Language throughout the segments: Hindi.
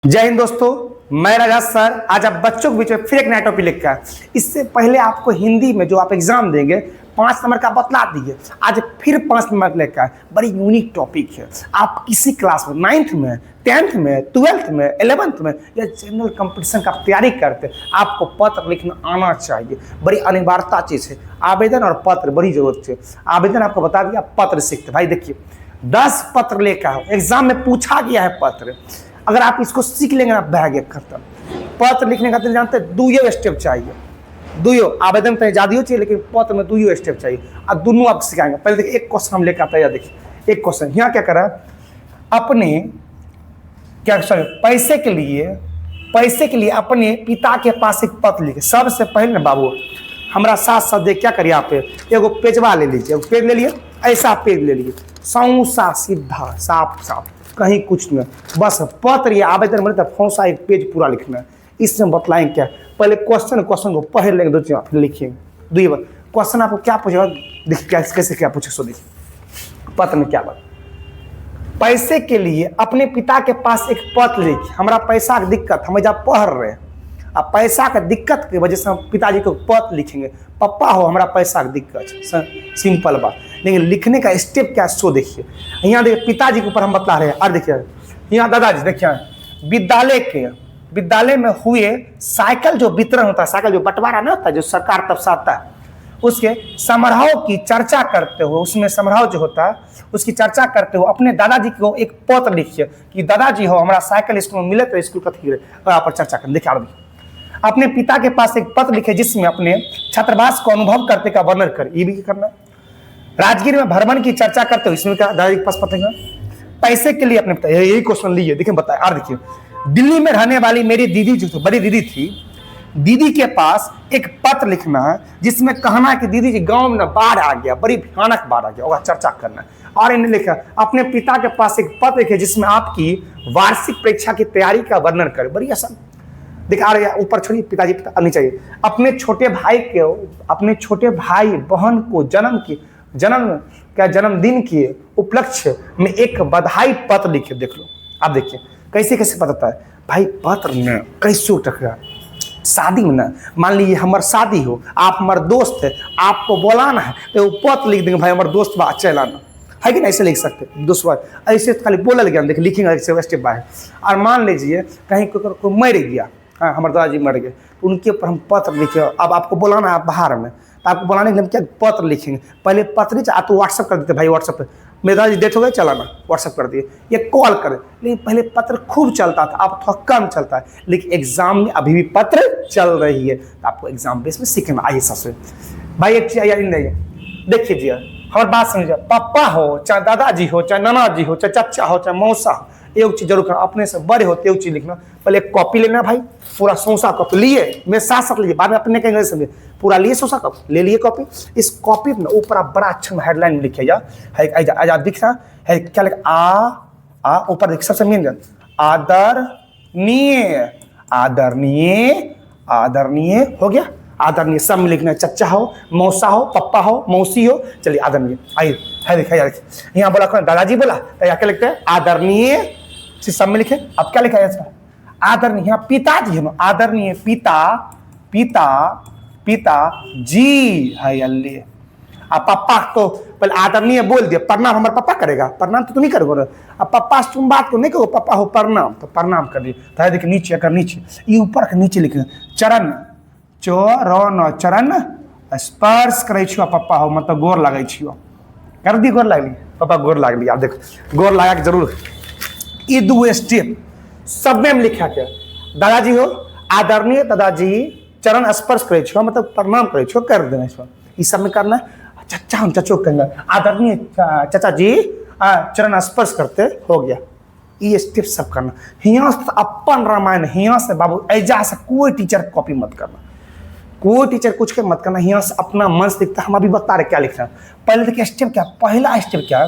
जय हिंद दोस्तों, मैं राजा सर आज आप बच्चों के बीच में फिर एक नया टॉपिक लेकर आया। इससे पहले आपको हिंदी में जो आप एग्जाम देंगे 5 नंबर का बतला दिए, आज फिर 5 नंबर लेकर आए। बड़ी यूनिक टॉपिक है। आप किसी क्लास में 9th में 10th में 12th में 11th में या जनरल कंपटीशन का तैयारी करते आपको पत्र लिखना आना चाहिए। बड़ी अनिवार्यता चीज़ है। आवेदन और पत्र बड़ी जरूरत है। आवेदन आपको बता दिया, पत्र सीखते भाई। देखिए 10 पत्र लेकर आओ, एग्जाम में पूछा गया है पत्र। अगर आप इसको सीख लेंगे ना, बैग एक खत्म। पत्र लिखने का तो जानते हैं, दुइयो स्टेप चाहिए। दुइयो आवेदन पे ज्यादा चाहिए, लेकिन पत्र में दुइयो स्टेप चाहिए। अब दोनों आप सिखाएंगे। पहले देखिए एक क्वेश्चन हम लेकर आता है। देखिए एक क्वेश्चन यहाँ क्या करा, अपने क्या सॉरी पैसे के लिए अपने पिता के पास एक पत्र लिखे। सबसे पहले ना बाबू हमारा साथ साथ देख क्या करिए, आप एगो पेजवा ले लीजिए। पेज ले लिए, ऐसा पेज ले लीजिए, सौसा सीधा साफ साफ, कहीं कुछ नहीं, बस पत्र या आवेदन मिले तो फौसा एक पेज पूरा लिखना है। इसमें बतलाएंगे क्या, पहले क्वेश्चन को पढ़ लेंगे, 2 फिर लिखेंगे। 2 बार क्वेश्चन आपको क्या पूछेगा, देखिए कैसे क्या पूछे। सो देखिए पत्र में क्या बात, पैसे के लिए अपने पिता के पास एक पत्र लिखिए। हमारा पैसा की दिक्कत, हम जब पढ़ रहे हैं, अब पैसा का दिक्कत की वजह से हम पिताजी को पत्र लिखेंगे। पापा हो हमारा पैसा की दिक्कत, सिंपल बात। लेकिन लिखने का स्टेप क्या, सो देखिए। यहाँ देखिए पिताजी के ऊपर हम बता रहे हैं। और देखिए यहाँ दादाजी देखिए, विद्यालय में हुए साइकिल जो वितरण होता है, साइकिल जो बंटवारा ना होता है, जो सरकार तरफ से आता है, उसके समारोह की चर्चा करते हो, उसमें समारोह जो होता है उसकी चर्चा करते हो अपने दादाजी को एक पत्र लिखिए कि दादाजी हो हमारा साइकिल स्कूल में मिले तो स्कूल का पर चर्चा करें। देखिए अपने पिता के पास एक पत्र लिखे जिसमें अपने छात्रावास को अनुभव करते का वर्णन कर। ये भी करना। राजगीर में भ्रमण की चर्चा करते हो, इसमें क्या दादाजी के पास पत्र है। पैसे के लिए अपने पिता, यही क्वेश्चन लीजिए, देखिए बताए। और देखिए दिल्ली में रहने वाली मेरी दीदी जो थी, बड़ी दीदी थी, दीदी के पास एक पत्र लिखना है जिसमें कहना है कि दीदी जी गांव में बाढ़ आ गया, बड़ी भयानक बाढ़ आ गया, होगा चर्चा करना है। और इन्हें लिखा अपने पिता के पास एक पत्र लिखे जिसमें आपकी वार्षिक परीक्षा की तैयारी का वर्णन करे। बड़ी आसान। दिखा रहे ऊपर छोड़िए, पिताजी आनी चाहिए। अपने छोटे भाई बहन को जन्मदिन के उपलक्ष्य में एक बधाई पत्र लिखे। देख लो, आप देखिए कैसे कैसे पता होता है भाई। पत्र न कैसे टकरा, शादी में ना, मान लीजिए हमार शादी हो, आप हमारे दोस्त है, आपको बुलाना है तो पत्र लिख देंगे, भाई हमारे दोस्त बा चलाना है कि नहीं, ऐसे लिख सकते। दूसरा ऐसे खाली बोला गया, देखिए लिखेंगे स्टेप बाय। और मान लीजिए कहीं कोई मर गया, हाँ हमारे दादाजी मर गए, तो उनके ऊपर हम पत्र लिखे। अब आपको बुलाना है बाहर में, तो आपको बुलाने के लिए हम क्या पत्र लिखेंगे। पहले पत्र नहीं, आप तो व्हाट्सअप कर देते भाई, व्हाट्सअप पे मेरे दादाजी डेथ हो गए, चलाना व्हाट्सअप कर दिए, ये कॉल करें। लेकिन पहले पत्र खूब चलता था, अब थोड़ा कम चलता है। लेकिन एग्जाम में अभी भी पत्र चल रही है, तो आपको एग्जाम बेस में सीखना। आइए सबसे भाई एक चीज नहीं, देखिए जी हमारी बात समझिए। पापा हो चाहे दादाजी हो, चाहे नाना जी हो, चाहे चाचा हो, चाहे मौसा हो, एक चीज जरूर करना, अपने से बड़े होते एक चीज लिखना। पहले एक कॉपी लेना भाई, पूरा सौसा कॉपी लिए, मेरे साथ साथ लीजिए, बाद में अपने कहेंगे समझे। पूरा लिए सौसा कॉपी ले लिए कॉपी। इस कॉपी में ऊपर आप बड़ा अच्छा हेडलाइन में लिखिए, दिख रहा है क्या लिखा, आ ऊपर देखिए सबसे मेन आदरणीय, आदरणीय हो गया। आदरणीय सब में लिखना है, चचा हो, मौसा हो, पप्पा हो, मौसी हो, चलिए आदरणीय। आइए है देखिए यहाँ बोला दादाजी बोला तो यहाँ क्या लिखते हैं, आदरणीय सब में लिखे। अब क्या लिखा है, आदरणीय, यहाँ पिताजी है ना, आदरणीय पिता जी है अल्ले। अब पप्पा तो पहले आदरणीय बोल दिया, प्रणाम हमारे पापा करेगा, प्रणाम तो तुम ही करोगे। अब पप्पा तुम बात को नहीं करो, पापा हो प्रणाम, तो प्रणाम कर दिए। तो देखिए नीचे अगर नीचे ये ऊपर के नीचे लिखे चरण, चरण स्पर्श करे छो पप्पा हो, मतलब गोर लगे छो, कर दी गोर लागली पापा, गोर लागली। आप देखो गोर लगा के जरूर। ये 2 स्टेप सब में लिखा क्या, दादाजी हो आदरणीय दादाजी चरण स्पर्श करे छो, मतलब प्रणाम करे छो, कर देना इसको। ये सब में करना है। चचा हम चचो कहेंगे, आदरणीय चचा जी चरण स्पर्श करते हो गया। ये स्टेप सब करना। यहाँ से अपन रामायण, यहाँ से बाबू ऐजा से कोई टीचर कॉपी मत करना, कोई टीचर कुछ के मत करना। यहाँ से अपना मन से दिखता है। हम अभी बता रहे क्या लिखना। पहले देखिए स्टेप क्या, पहला स्टेप क्या है,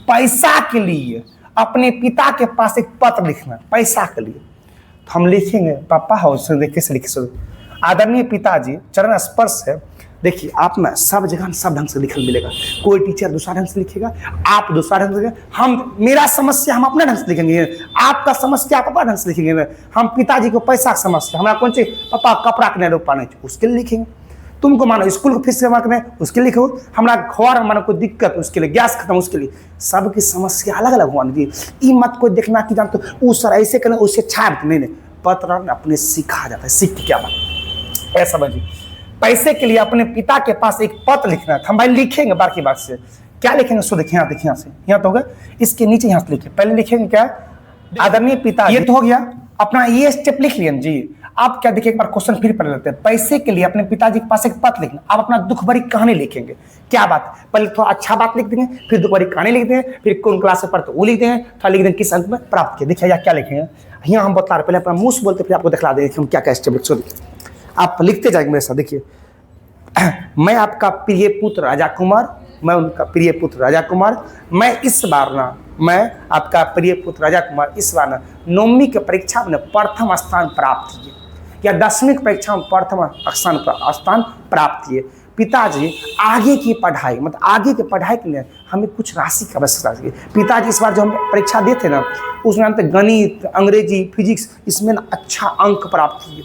पैसा के लिए अपने पिता के पास एक पत्र लिखना। पैसा के लिए तो हम लिखेंगे, पापा हो देखिए से लिखे, आदरणीय पिताजी चरण स्पर्श है, देखिए आप ना सब जगह सब ढंग से लिखल मिलेगा, कोई टीचर दूसरा ढंग से लिखेगा, आप दूसरा ढंग से लिखेंगे, हम मेरा समस्या हम अपना ढंग से लिखेंगे, आपका समस्या आप अपना ढंग से लिखेंगे। हम पिताजी को पैसा की समस्या, हमारा कौन चीज पापा कपड़ा के नहीं रोक पाने उसके लिए लिखेंगे। तुमको मानो स्कूल को फीस जमा करना है उसके लिए लिखो, हमारा घर मानो कोई दिक्कत उसके लिए, गैस खत्म उसके लिए, सबकी समस्या अलग अलग होनी चाहिए। ये मत कोई देखना कि जानते वो सर ऐसे करना उससे छाप नहीं, पत्र अपने सीखा जाता है, सीख क्या बात ऐसा समझिए। पैसे के लिए अपने पिता के पास एक पत्र लिखना था, हम भाई लिखेंगे बाकी बात से क्या लिखेंगे, सो देखिए यहाँ, देखिए यहाँ से यहाँ तो होगा, इसके नीचे यहाँ से लिखिए, पहले लिखेंगे क्या, आदरणीय पिता, ये तो हो गया अपना, ये स्टेप लिख लिया जी। आप क्या देखिए एक बार क्वेश्चन फिर पढ़ लेते हैं, पैसे के लिए अपने पिताजी के पास एक पत्र लिखना, आप अपना दुख भरी कहानी लिखेंगे, क्या बात, पहले थोड़ा अच्छा बात लिख देंगे, फिर दुख भरी कहानी लिख देंगे, फिर कौन क्लास में पढ़ते वो लिख देंगे, थोड़ा लिख देंगे किस अंक में प्राप्त किया। देखिए क्या लिखेंगे, यहाँ हम बता रहे पहले अपना मुंह से बोलते फिर आपको दिखला देंगे हम क्या क्या स्टेप लिख, आप लिखते जाएंगे मेरे साथ। देखिए मैं आपका प्रिय पुत्र राजा कुमार, मैं उनका प्रिय पुत्र राजा कुमार, मैं इस बार ना, मैं आपका प्रिय पुत्र राजा कुमार इस बार ना 9वीं की परीक्षा में प्रथम स्थान प्राप्त किए, या 10वीं की परीक्षा में प्रथम स्थान प्राप्त किए। पिताजी आगे की पढ़ाई मतलब आगे की पढ़ाई के लिए हमें कुछ राशि की आवश्यकता थी। पिताजी इस बार जो हम परीक्षा दिए थे ना उसमें हम गणित, अंग्रेजी, फिजिक्स इसमें ना अच्छा अंक प्राप्त किए,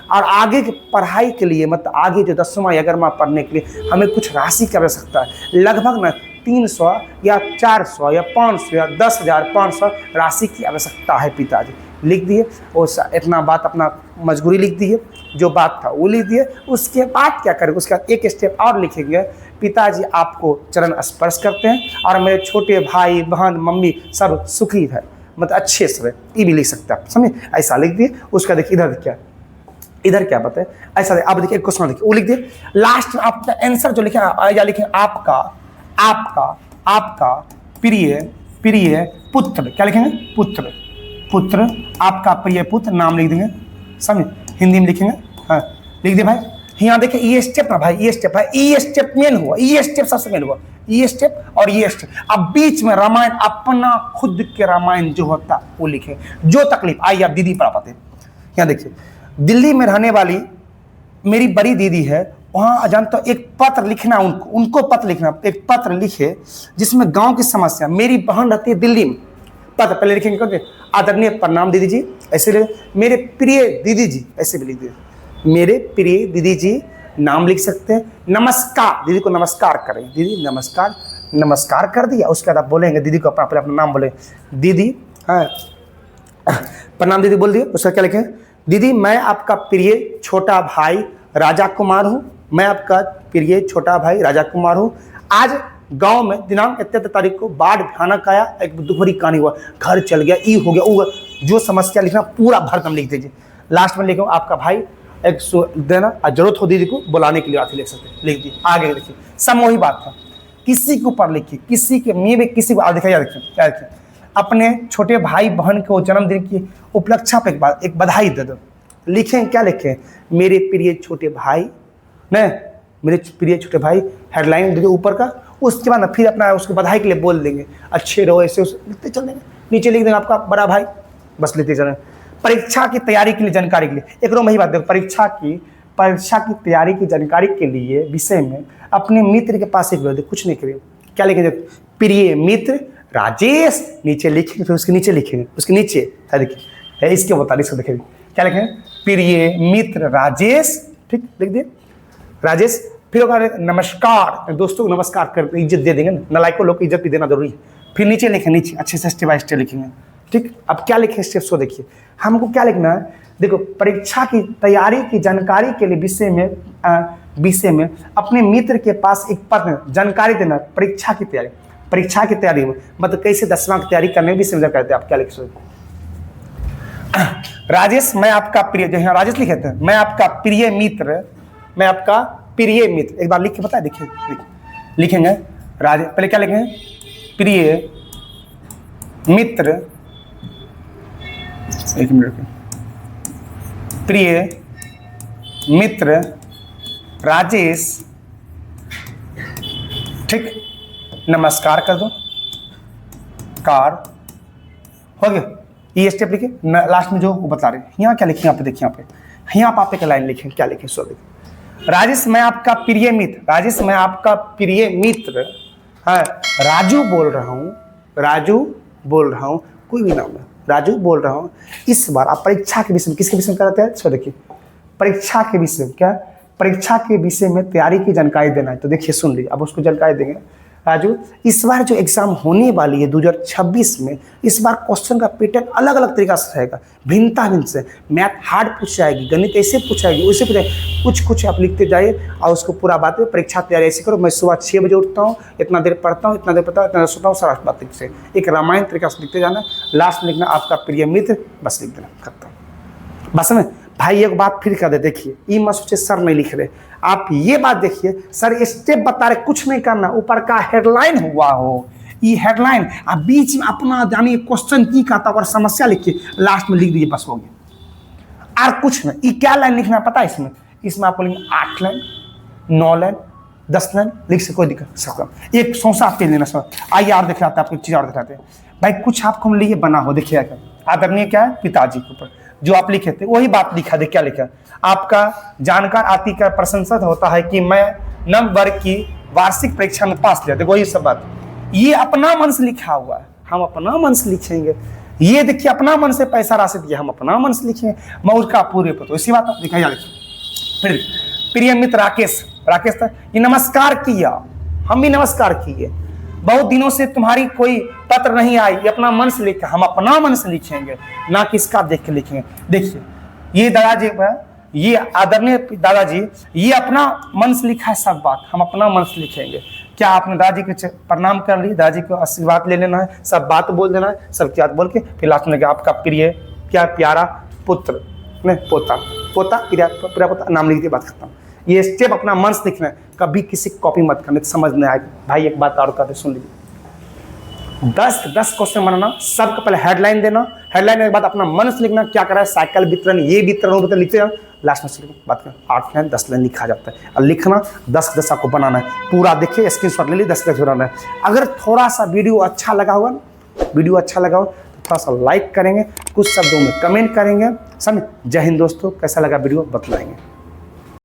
और आगे की पढ़ाई के लिए मतलब आगे जो 10वां 11वां पढ़ने के लिए हमें कुछ राशि की आवश्यकता है, लगभग ना 300 या 400 या 500 या 10,500 राशि की आवश्यकता है। पिताजी लिख दिए और इतना बात अपना मजबूरी लिख दिए, जो बात था वो लिख दिए। उसके बाद क्या करेंगे, उसका एक स्टेप और लिखेंगे, पिताजी आपको चरण स्पर्श करते हैं और मेरे छोटे भाई बहन मम्मी सब सुखी है, मतलब अच्छे से, ये भी लिख सकते हैं, समझे, ऐसा लिख दिए। उसका देखिए इधर क्या बताए, ऐसा आप देखिए क्वेश्चन देखिए वो लिख दिए, लास्ट में आपका आंसर जो लिखे या लिखे आपका आपका आपका प्रिय पुत्र, क्या लिखेंगे, पुत्र आपका प्रिय पुत्र, नाम लिख देंगे, समझे, हिंदी में लिखेंगे, हाँ लिख दिए भाई। यहाँ देखिए ये स्टेप ना भाई, ये स्टेप है, ये स्टेप मेन हुआ, ये स्टेप सबसे मेन हुआ, ये स्टेप और ये स्टेप। अब बीच में रामायण, अपना खुद के रामायण जो होता वो लिखे, जो तकलीफ आई आप दीदी पढ़ा पाते। यहाँ देखिए दिल्ली में रहने वाली मेरी बड़ी दीदी है, वहाँ जानता तो एक पत्र लिखना, उनको पत्र लिखना, एक पत्र लिखे जिसमें गांव की समस्या, मेरी बहन रहती है दिल्ली में, पत्र पहले लिखेंगे, आदरणीय प्रणाम दीदी जी, ऐसे लिखे, मेरे प्रिय दीदी जी, ऐसे भी लिख दिए, मेरे प्रिय दीदी जी, नाम लिख सकते हैं, नमस्कार, दीदी को नमस्कार करें, दीदी नमस्कार, नमस्कार कर दिया। उसके बाद आप बोलेंगे दीदी को अपना नाम बोले, दीदी हाँ प्रणाम दीदी बोल दिए। उसका क्या लिखें, दीदी मैं आपका प्रिय छोटा भाई राजा कुमार हूँ, मैं आपका प्रिय छोटा भाई राजा कुमार हूँ। आज गांव में दिनांक 33 तारीख को बाढ़ भयानक आया, एक दुखभरी कहानी हुआ, घर चल गया, ई हो गया, वो जो समस्या लिखना पूरा भरदम लिख दीजिए। लास्ट में लिखो आपका भाई एक देना, जरूरत हो दीदी को बुलाने के लिए आते लिख सकते, लिख दिए। आगे देखिए सब वही बात था, किसी के ऊपर लिखिए, किसी के में भी किसी को देखिए, क्या देखिए, अपने छोटे भाई बहन को जन्मदिन की उपलक्ष्य पर एक बधाई दे दो, लिखें क्या लिखें, मेरे प्रिय छोटे भाई न, मेरे प्रिय छोटे भाई, हेडलाइन देखिए ऊपर का। उसके बाद ना फिर अपना उसको बधाई के लिए बोल देंगे, अच्छे रहो, ऐसे लिखते चल देंगे, नीचे लिख देंगे आपका बड़ा भाई, बस लिखते चलें। परीक्षा की तैयारी के लिए जानकारी के लिए एक रोम वही बात देखो, परीक्षा की तैयारी की जानकारी के लिए विषय में अपने मित्र के पास एक कुछ नहीं करिए, क्या लिखेंगे, प्रिय मित्र राजेश, नीचे लिखेंगे, फिर उसके नीचे लिखेंगे, उसके नीचे देखिए इसके मुताबिक से देखेंगे, क्या लिखेंगे, प्रिय मित्र राजेश, ठीक लिख दिए राजेश। फिर होगा नमस्कार, दोस्तों को नमस्कार कर इज्जत दे देंगे, नलायकों लोग को इज्जत भी देना जरूरी है। फिर नीचे लिखें, नीचे अच्छे से स्टेप बाय स्टेप लिखेंगे, ठीक। अब क्या लिखें स्टेप सो देखिए, हमको क्या लिखना है, देखो परीक्षा की तैयारी की जानकारी के लिए विषय में अपने मित्र के पास एक पत्र जानकारी देना, परीक्षा की तैयारी में मतलब कैसे 10वां की तैयारी करने भी समझा करते हैं। आप क्या लिख सकते, राजेश मैं आपका प्रिय, जो यहाँ राजेश लिखे थे, मैं आपका प्रिय मित्र, एक बार लिख के बताए, देखिए लिखेंगे राजेश, पहले क्या लिखेंगे, प्रिय मित्र, एक मिनट, प्रिय मित्र राजेश, ठीक, नमस्कार कर दो, कार हो गया। ये स्टेप लिखे, लास्ट में जो वो बता रहे हैं, यहाँ क्या लिखें, यहाँ पे देखिए, यहाँ पे आप एक लाइन लिखें, क्या लिखें सो देखिए, राजेश मैं आपका प्रिय मित्र, राजेश मैं आपका प्रिय मित्र है राजू बोल रहा हूँ, राजू बोल रहा हूँ, कोई भी नाम है, राजू बोल रहा हूँ। इस बार आप परीक्षा के विषय में किसके विषय में कराते हैं? सो देखिए परीक्षा के विषय में, क्या परीक्षा के विषय में तैयारी की जानकारी देना है। तो देखिए सुन लीजिए, अब उसको जानकारी देंगे। राजू इस बार जो एग्जाम होने वाली है 2026 में, इस बार क्वेश्चन का पैटर्न अलग अलग तरीका से रहेगा, भिन्नता भिन्न से। मैथ हार्ड पूछ जाएगी, गणित ऐसे पूछाएगी, वैसे पूछाएगी, कुछ कुछ आप लिखते जाइए और उसको पूरा बात है। परीक्षा तैयारी ऐसी करो, मैं सुबह 6 बजे उठता हूँ, इतना देर पढ़ता हूँ, इतना देर पढ़ता हूँ, इतना देर सोता हूँ, सारा बात से एक रामायण तरीका से लिखते जाना। लास्ट में लिखना आपका प्रिय मित्र, बस लिख देना, खत्म। बस में भाई एक बात फिर कर दे, देखिए ये मत सोचिए सर नहीं लिख रहे, आप ये बात देखिए सर स्टेप बता रहे, कुछ नहीं करना, ऊपर का हेडलाइन हुआ हो, ये हेडलाइन आप बीच में अपना जानिए क्वेश्चन की कहता और समस्या लिखिए, लास्ट में लिख दीजिए, बस हो गया। और कुछ नहीं, ये क्या लाइन लिखना पता है इसमें आपको लिखना 8 लाइन 9 लाइन 10 लाइन लिख से कोई दिक्कत सकता, एक सौसा आप लेना सर। आइए और दिखाते हैं आपको, एक चीज़ और दिखाते हैं भाई, कुछ आपको हम लिए बना हो, देखिए आदरणीय क्या है पिताजी के ऊपर जो आप लिखे थे वही बात लिखा, देखिए क्या लिखा, आपका जानकार आती का प्रशंसा होता है कि मैं नव वर्ग की वार्षिक परीक्षा में पास लिया, देखो वही सब बात, ये अपना मन से लिखा हुआ है, हम अपना मन से लिखेंगे। ये देखिए अपना मन से पैसा राशि दिया, हम अपना मन से लिखेंगे, मौज का पूरे पतो, इसी बात लिखा जा। फिर प्रिय मित्र राकेश, राकेश था ये नमस्कार किया, हम भी नमस्कार किए, बहुत दिनों से तुम्हारी कोई पत्र नहीं आई, ये अपना मन से लिखा, हम अपना मन से लिखेंगे, ना किसका देख के लिखेंगे। देखिए ये दादाजी, ये आदरणीय दादाजी, ये अपना मन से लिखा है सब बात, हम अपना मन से लिखेंगे। क्या आपने दादाजी के प्रणाम कर ली, दादाजी को आशीर्वाद ले लेना है, सब बात बोल देना है, सब क्या बोल के फिर लास्ट में आपका प्रिय क्या प्यारा पुत्र नहीं पोता, पोता प्रिया पोता नाम लिख दिए, बात खत्म। ये स्टेप अपना मन से लिखना है, कभी किसी कॉपी मत करने, समझ नहीं आएगी। भाई एक बात और कहते सुन लीजिए, 10 क्वेश्चन बनाना, सबको पहले हेडलाइन देना, हेडलाइन के बाद अपना मन से लिखना, क्या करा है साइकिल वितरण, ये वितरण लिखते जाओ, लास्ट में से बात कर 8 लाइन 10 लाइन लिखा जाता है, और लिखना 10 आपको बनाना है पूरा। देखिए स्क्रीनशॉट ले ली, 10 बनाना है। अगर थोड़ा सा वीडियो अच्छा लगा हुआ, वीडियो अच्छा लगा हो तो थोड़ा सा लाइक करेंगे, कुछ शब्दों में कमेंट करेंगे, समझ। जय हिंद दोस्तों, कैसा लगा वीडियो बतलाएंगे।